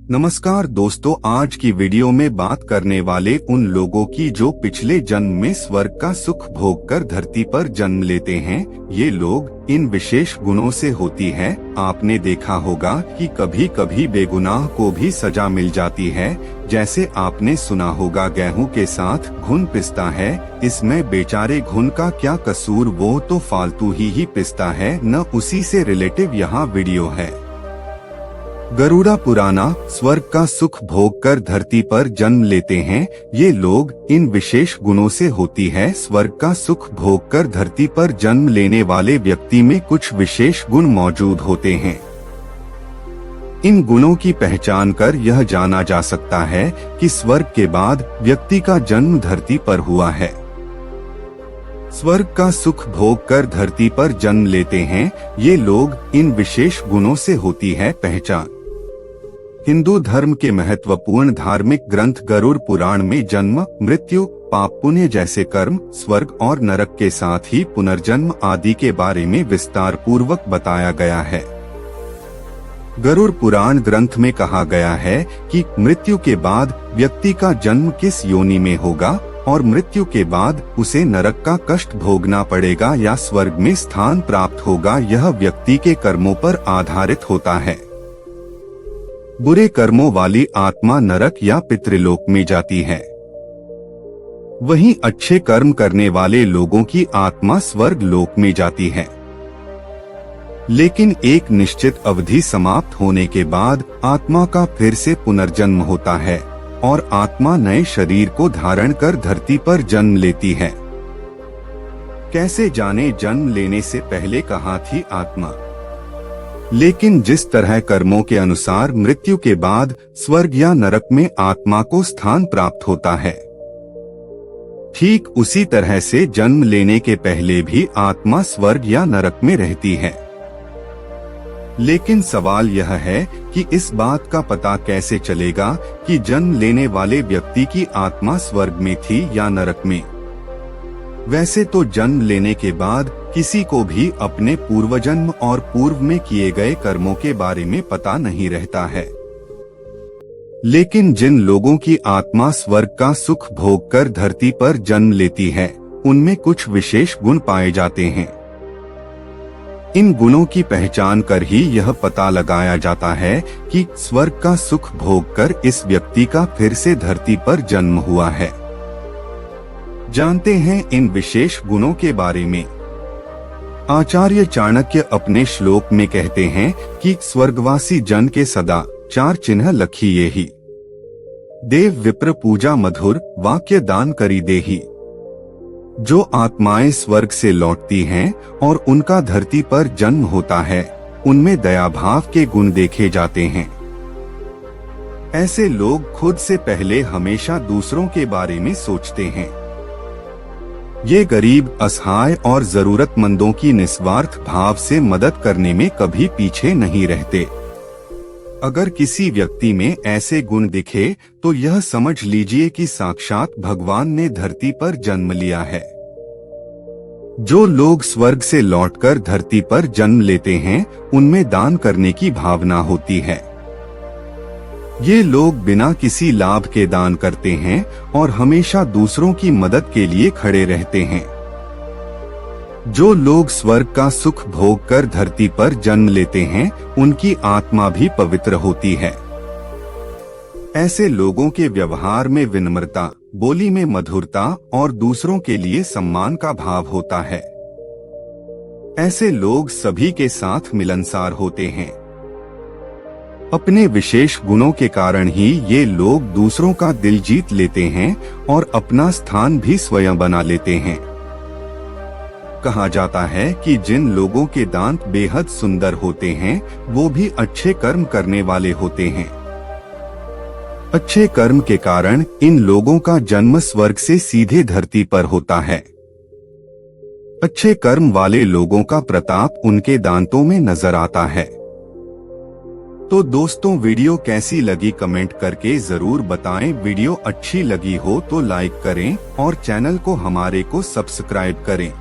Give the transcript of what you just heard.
नमस्कार दोस्तों, आज की वीडियो में बात करने वाले उन लोगों की जो पिछले जन्म में स्वर्ग का सुख भोग कर धरती पर जन्म लेते हैं। ये लोग इन विशेष गुणों से होती है। आपने देखा होगा कि कभी कभी बेगुनाह को भी सजा मिल जाती है। जैसे आपने सुना होगा, गेहूं के साथ घुन पिसता है। इसमें बेचारे घुन का क्या कसूर, वो तो फालतू ही पिसता है न। उसी से रिलेटिव यहाँ वीडियो है। गरुड़ा पुराना स्वर्ग का सुख भोग कर धरती पर जन्म लेते हैं। ये लोग इन विशेष गुणों से होती है। स्वर्ग का सुख भोग कर धरती पर जन्म लेने वाले व्यक्ति में कुछ विशेष गुण मौजूद होते हैं। इन गुणों की पहचान कर यह जाना जा सकता है कि स्वर्ग के बाद व्यक्ति का जन्म धरती पर हुआ है। स्वर्ग का सुख भोग कर धरती पर जन्म लेते हैं। ये लोग इन विशेष गुणों से होती है पहचान। हिंदू धर्म के महत्वपूर्ण धार्मिक ग्रंथ गरुड़ पुराण में जन्म, मृत्यु, पाप पुण्य जैसे कर्म, स्वर्ग और नरक के साथ ही पुनर्जन्म आदि के बारे में विस्तार पूर्वक बताया गया है। गरुड़ पुराण ग्रंथ में कहा गया है कि मृत्यु के बाद व्यक्ति का जन्म किस योनि में होगा और मृत्यु के बाद उसे नरक का कष्ट भोगना पड़ेगा या स्वर्ग में स्थान प्राप्त होगा। यह व्यक्ति के कर्मों पर आधारित होता है। बुरे कर्मों वाली आत्मा नरक या पितृलोक में जाती है, वहीं अच्छे कर्म करने वाले लोगों की आत्मा स्वर्ग लोक में जाती है। लेकिन एक निश्चित अवधि समाप्त होने के बाद आत्मा का फिर से पुनर्जन्म होता है और आत्मा नए शरीर को धारण कर धरती पर जन्म लेती है। कैसे जाने जन्म लेने से पहले कहाँ थी आत्मा? लेकिन जिस तरह कर्मों के अनुसार मृत्यु के बाद स्वर्ग या नरक में आत्मा को स्थान प्राप्त होता है, ठीक उसी तरह से जन्म लेने के पहले भी आत्मा स्वर्ग या नरक में रहती है। लेकिन सवाल यह है कि इस बात का पता कैसे चलेगा कि जन्म लेने वाले व्यक्ति की आत्मा स्वर्ग में थी या नरक में? वैसे तो जन्म लेने के बाद किसी को भी अपने पूर्वजन्म और पूर्व में किए गए कर्मों के बारे में पता नहीं रहता है। लेकिन जिन लोगों की आत्मा स्वर्ग का सुख भोग कर धरती पर जन्म लेती है, उनमें कुछ विशेष गुण पाए जाते हैं। इन गुणों की पहचान कर ही यह पता लगाया जाता है कि स्वर्ग का सुख भोग कर इस व्यक्ति का फिर से धरती पर जन्म हुआ है। जानते हैं इन विशेष गुणों के बारे में। आचार्य चाणक्य अपने श्लोक में कहते हैं कि स्वर्गवासी जन के सदा चार चिन्ह लखिए ही। देव विप्र पूजा मधुर वाक्य दान करी देही। जो आत्माएं स्वर्ग से लौटती हैं और उनका धरती पर जन्म होता है, उनमें दया भाव के गुण देखे जाते हैं। ऐसे लोग खुद से पहले हमेशा दूसरों के बारे में सोचते हैं। ये गरीब, असहाय और जरूरतमंदों की निस्वार्थ भाव से मदद करने में कभी पीछे नहीं रहते। अगर किसी व्यक्ति में ऐसे गुण दिखे तो यह समझ लीजिए कि साक्षात भगवान ने धरती पर जन्म लिया है। जो लोग स्वर्ग से लौटकर धरती पर जन्म लेते हैं, उनमें दान करने की भावना होती है। ये लोग बिना किसी लाभ के दान करते हैं और हमेशा दूसरों की मदद के लिए खड़े रहते हैं। जो लोग स्वर्ग का सुख भोग कर धरती पर जन्म लेते हैं, उनकी आत्मा भी पवित्र होती है। ऐसे लोगों के व्यवहार में विनम्रता, बोली में मधुरता और दूसरों के लिए सम्मान का भाव होता है। ऐसे लोग सभी के साथ मिलनसार होते हैं। अपने विशेष गुणों के कारण ही ये लोग दूसरों का दिल जीत लेते हैं और अपना स्थान भी स्वयं बना लेते हैं। कहा जाता है कि जिन लोगों के दांत बेहद सुंदर होते हैं, वो भी अच्छे कर्म करने वाले होते हैं। अच्छे कर्म के कारण इन लोगों का जन्म स्वर्ग से सीधे धरती पर होता है। अच्छे कर्म वाले लोगों का प्रताप उनके दांतों में नजर आता है। तो दोस्तों, वीडियो कैसी लगी कमेंट करके जरूर बताएं। वीडियो अच्छी लगी हो तो लाइक करें और चैनल को हमारे को सब्सक्राइब करें।